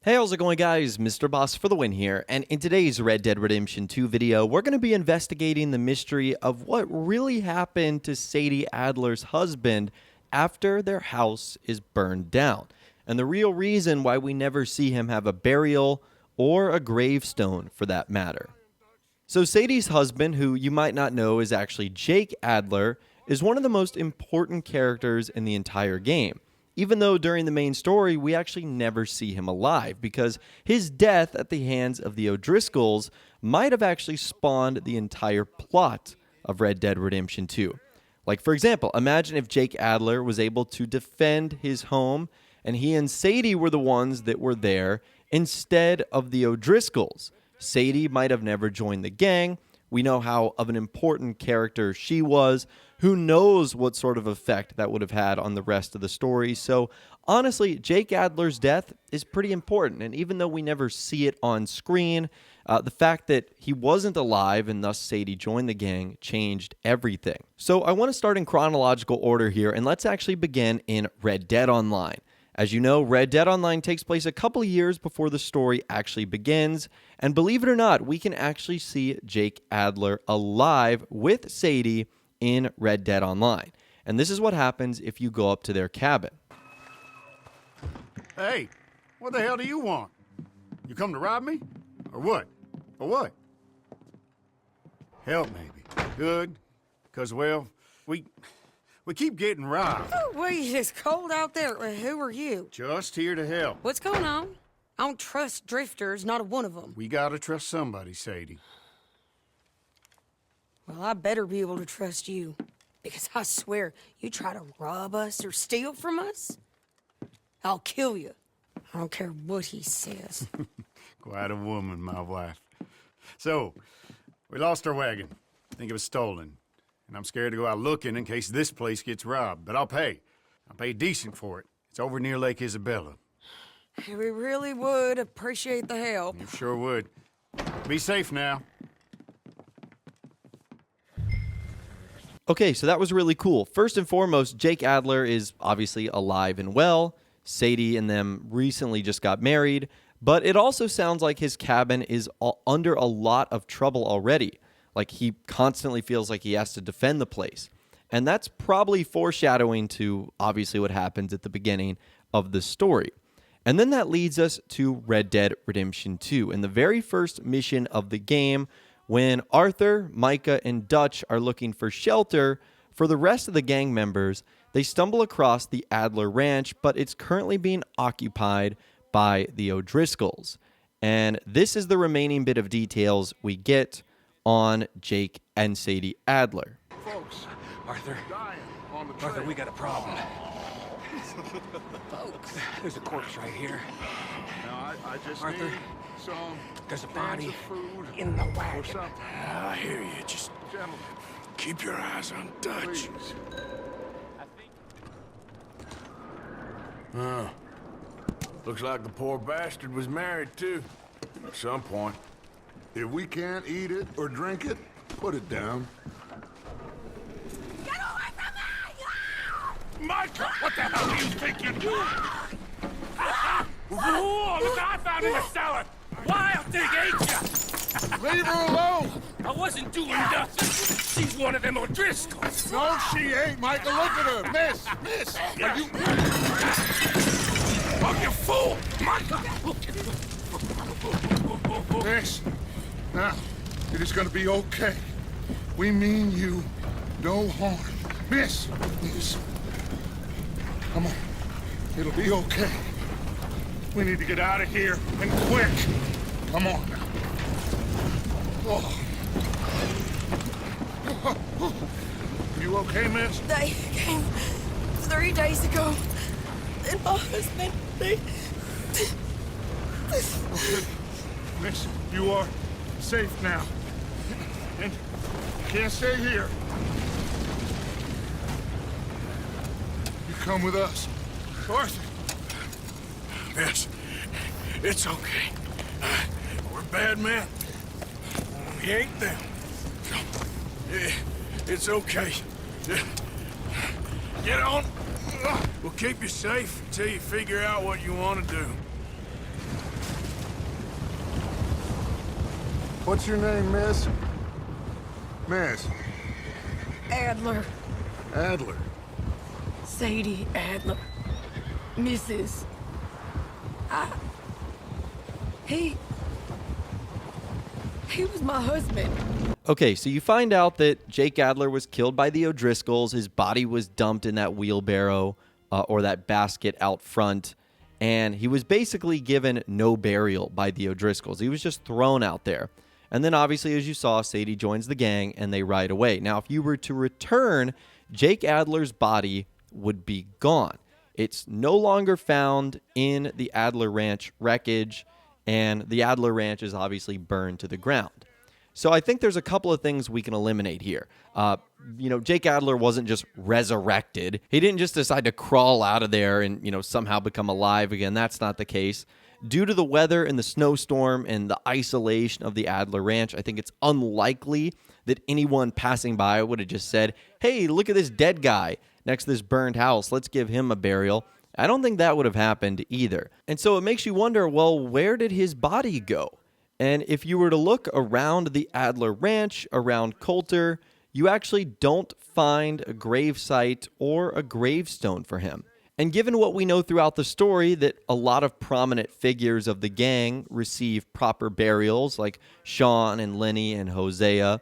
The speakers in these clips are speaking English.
Hey, how's it going, guys? Mr. Boss for the win here, and in today's Red Dead Redemption 2 video, we're going to be investigating the mystery of what really happened to Sadie Adler's husband after their house is burned down, and the real reason why we never see him have a burial or a gravestone for that matter. So Sadie's husband, who you might not know is actually Jake Adler, is one of the most important characters in the entire game. Even though during the main story, we actually never see him alive, because his death at the hands of the O'Driscolls might have actually spawned the entire plot of Red Dead Redemption 2. Like, for example, imagine if Jake Adler was able to defend his home, and he and Sadie were the ones that were there instead of the O'Driscolls. Sadie might have never joined the gang. We know how of an important character she was. Who knows what sort of effect that would have had on the rest of the story. So honestly, Jake Adler's death is pretty important. And even though we never see it on screen, the fact that he wasn't alive and thus Sadie joined the gang changed everything. So I want to start in chronological order here, and let's actually begin in Red Dead Online. As you know, Red Dead Online takes place a couple of years before the story actually begins, and believe it or not, we can actually see Jake Adler alive with Sadie in Red Dead Online. And this is what happens if you go up to their cabin. Hey, what the hell do you want? You come to rob me? Or what? Or what? Help, maybe. Good. Because, well, we keep getting robbed. Oh, wait, it's cold out there. Who are you? Just here to help. What's going on? I don't trust drifters, not a one of them. We gotta trust somebody, Sadie. Well, I better be able to trust you. Because I swear, you try to rob us or steal from us, I'll kill you. I don't care what he says. Quite a woman, my wife. So, we lost our wagon. Think it was stolen. And I'm scared to go out looking in case this place gets robbed. But I'll pay. I'll pay decent for it. It's over near Lake Isabella. We really would appreciate the help. You sure would. Be safe now. Okay, so that was really cool. First and foremost, Jake Adler is obviously alive and well. Sadie and them recently just got married. But it also sounds like his cabin is under a lot of trouble already. Like, he constantly feels like he has to defend the place. And that's probably foreshadowing to, obviously, what happens at the beginning of the story. And then that leads us to Red Dead Redemption 2. In the very first mission of the game, when Arthur, Micah, and Dutch are looking for shelter for the rest of the gang members, they stumble across the Adler Ranch, but it's currently being occupied by the O'Driscolls. And this is the remaining bit of details we get on Jake and Sadie Adler. Folks, Arthur, we got a problem. Folks. There's a corpse right here. Now, I just Arthur, need some there's a cans body of food in the or wagon. something. I hear you. Just Gentlemen, keep your eyes on Dutch. please. Looks like the poor bastard was married, too. At some point. If we can't eat it or drink it, put it down. Get away from me! Micah, what the hell do you think you're doing? Whoa, look what I found in the cellar. Wild thing, ain't ya? Leave her alone! I wasn't doing nothing. She's one of them O'Driscolls. No, she ain't, Michael. Look at her. Miss, are you... Oh, you fool! Micah! Miss, now, it is gonna be okay. We mean you no harm. Miss, come on. It'll be okay. We need to get out of here, and quick. Come on now. Oh. You okay, miss? They came 3 days ago. And my husband, they... Okay. Miss, you are safe now. And you can't stay here. You come with us. Arthur. Yes, it's okay. We're bad men. We ain't them. It's okay. Get on. We'll keep you safe until you figure out what you want to do. What's your name, miss? Miss Adler. Adler. Sadie Adler. Mrs. He was my husband. Okay, so you find out that Jake Adler was killed by the O'Driscolls. His body was dumped in that wheelbarrow or that basket out front. And he was basically given no burial by the O'Driscolls. He was just thrown out there. And then obviously, as you saw, Sadie joins the gang and they ride away. Now, if you were to return, Jake Adler's body would be gone. It's no longer found in the Adler Ranch wreckage, and the Adler Ranch is obviously burned to the ground. So I think there's a couple of things we can eliminate here. Jake Adler wasn't just resurrected. He didn't just decide to crawl out of there and, somehow become alive again. That's not the case. Due to the weather and the snowstorm and the isolation of the Adler Ranch, I think it's unlikely that anyone passing by would have just said, hey, look at this dead guy next to this burned house. Let's give him a burial. I don't think that would have happened either. And so it makes you wonder, well, where did his body go? And if you were to look around the Adler Ranch, around Coulter, you actually don't find a gravesite or a gravestone for him. And given what we know throughout the story, that a lot of prominent figures of the gang receive proper burials, like Sean and Lenny and Hosea,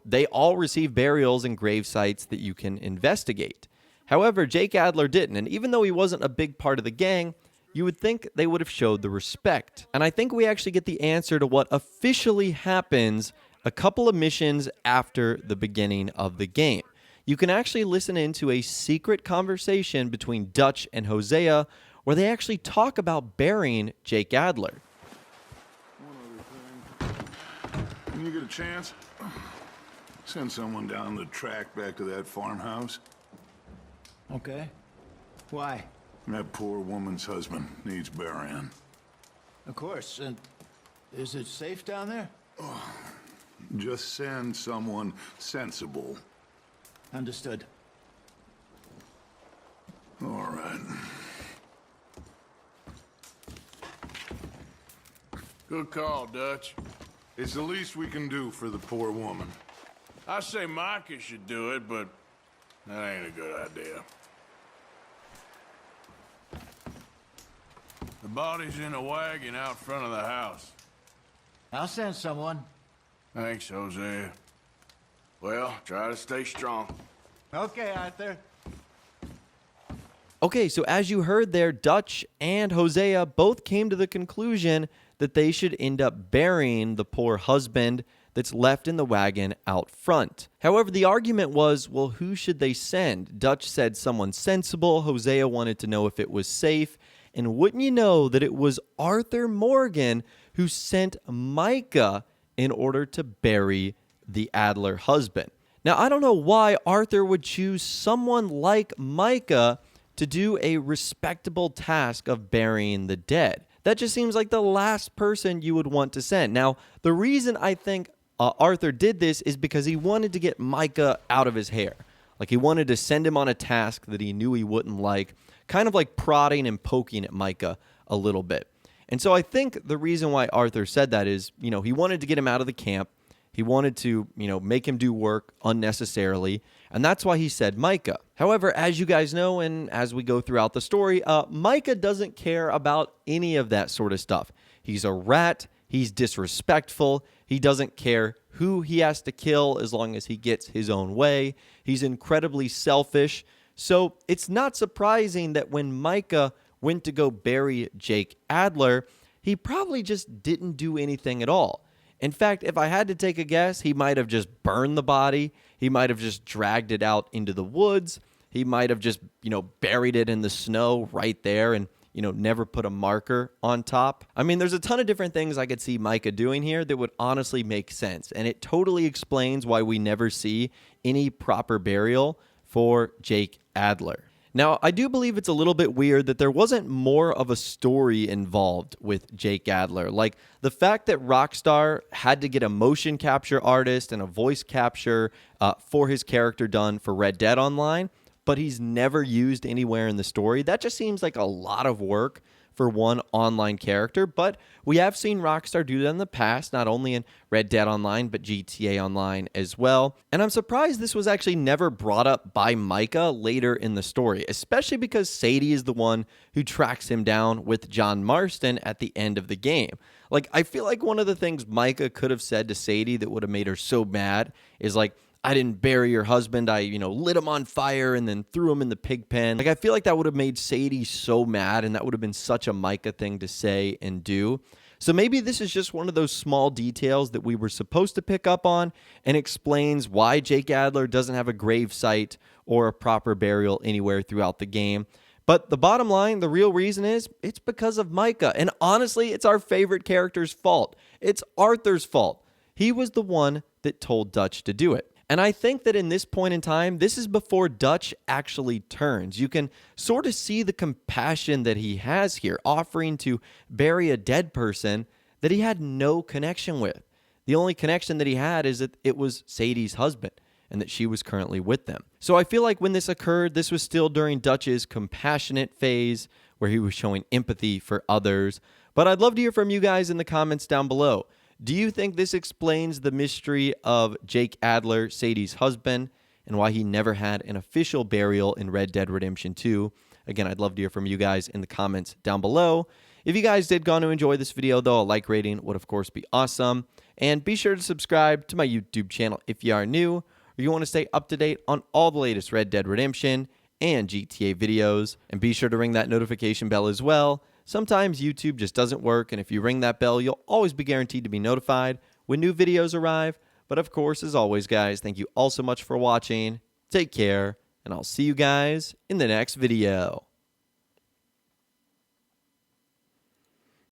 they all receive burials and gravesites that you can investigate. However, Jake Adler didn't, and even though he wasn't a big part of the gang, you would think they would have showed the respect. And I think we actually get the answer to what officially happens a couple of missions after the beginning of the game. You can actually listen into a secret conversation between Dutch and Hosea where they actually talk about burying Jake Adler. One other thing. When you get a chance, send someone down the track back to that farmhouse. Okay. Why? That poor woman's husband needs burying. Of course. And is it safe down there? Just send someone sensible. Understood. All right. Good call, Dutch. It's the least we can do for the poor woman. I say Micah should do it, but that ain't a good idea. The body's in a wagon out front of the house. I'll send someone. Thanks, Hosea. Well, try to stay strong. Okay, Arthur. Okay, so as you heard there, Dutch and Hosea both came to the conclusion that they should end up burying the poor husband that's left in the wagon out front. However, the argument was, well, who should they send? Dutch said someone sensible. Hosea wanted to know if it was safe. And wouldn't you know that it was Arthur Morgan who sent Micah in order to bury the Adler husband. Now, I don't know why Arthur would choose someone like Micah to do a respectable task of burying the dead. That just seems like the last person you would want to send. Now, the reason I think Arthur did this is because he wanted to get Micah out of his hair. Like, he wanted to send him on a task that he knew he wouldn't like, kind of like prodding and poking at Micah a little bit. And so I think the reason why Arthur said that is, he wanted to get him out of the camp. He wanted to, make him do work unnecessarily, and that's why he said Micah. However, as you guys know, and as we go throughout the story, Micah doesn't care about any of that sort of stuff. He's a rat. He's disrespectful. He doesn't care who he has to kill as long as he gets his own way. He's incredibly selfish. So it's not surprising that when Micah went to go bury Jake Adler, he probably just didn't do anything at all. In fact, if I had to take a guess, he might have just burned the body. He might have just dragged it out into the woods. He might have just, buried it in the snow right there and, never put a marker on top. I mean, there's a ton of different things I could see Micah doing here that would honestly make sense. And it totally explains why we never see any proper burial for Jake Adler. Now, I do believe it's a little bit weird that there wasn't more of a story involved with Jake Adler. Like, the fact that Rockstar had to get a motion capture artist and a voice capture for his character done for Red Dead Online, but he's never used anywhere in the story. That just seems like a lot of work for one online character, but we have seen Rockstar do that in the past, not only in Red Dead Online, but GTA Online as well. And I'm surprised this was actually never brought up by Micah later in the story, especially because Sadie is the one who tracks him down with John Marston at the end of the game. Like, I feel like one of the things Micah could have said to Sadie that would have made her so mad is like, I didn't bury your husband. I, lit him on fire and then threw him in the pig pen. Like, I feel like that would have made Sadie so mad, and that would have been such a Micah thing to say and do. So maybe this is just one of those small details that we were supposed to pick up on and explains why Jake Adler doesn't have a gravesite or a proper burial anywhere throughout the game. But the bottom line, the real reason is it's because of Micah. And honestly, it's our favorite character's fault. It's Arthur's fault. He was the one that told Dutch to do it. And I think that in this point in time, this is before Dutch actually turns. You can sort of see the compassion that he has here, offering to bury a dead person that he had no connection with. The only connection that he had is that it was Sadie's husband and that she was currently with them. So I feel like when this occurred, this was still during Dutch's compassionate phase where he was showing empathy for others. But I'd love to hear from you guys in the comments down below. Do you think this explains the mystery of Jake Adler, Sadie's husband, and why he never had an official burial in Red Dead Redemption 2? Again, I'd love to hear from you guys in the comments down below. If you guys did go to enjoy this video, though, a like rating would, of course, be awesome. And be sure to subscribe to my YouTube channel if you are new, or you want to stay up to date on all the latest Red Dead Redemption and GTA videos. And be sure to ring that notification bell as well. Sometimes YouTube just doesn't work, and if you ring that bell, you'll always be guaranteed to be notified when new videos arrive. But of course, as always, guys, thank you all so much for watching. Take care, and I'll see you guys in the next video.